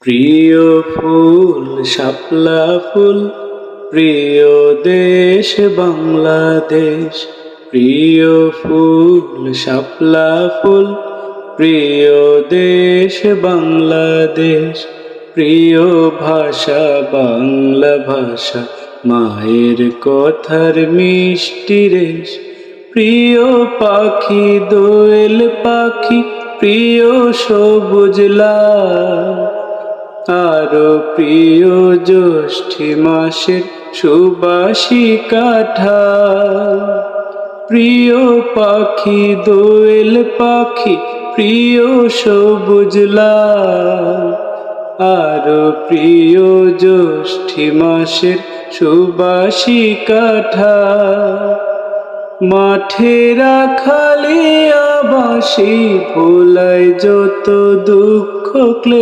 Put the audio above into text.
প্রিয় ফুল শাপলা ফুল, প্রিয় দেশ বাংলাদেশ। প্রিয় ফুল শাপলা ফুল, প্রিয় দেশ বাংলাদেশ। প্রিয় ভাষা বাংলা ভাষা, মায়ের কথার মিষ্টি রেশ। প্রিয় পাখি দোয়েল পাখি, প্রিয় সবুজ লাল। আরো প্রিয় জ্যৈষ্ঠী মাসের সুবাসী কাঁঠাল। প্রিয় পাখি দোয়েল পাখি, প্রিয় সবুজ লাল। আরো প্রিয় জ্যৈষ্ঠী মাসের সুবাসী কাঁঠাল। মাঠে রাখালে আবাসী, ভোলায় যত দুঃখ ক্লেশ।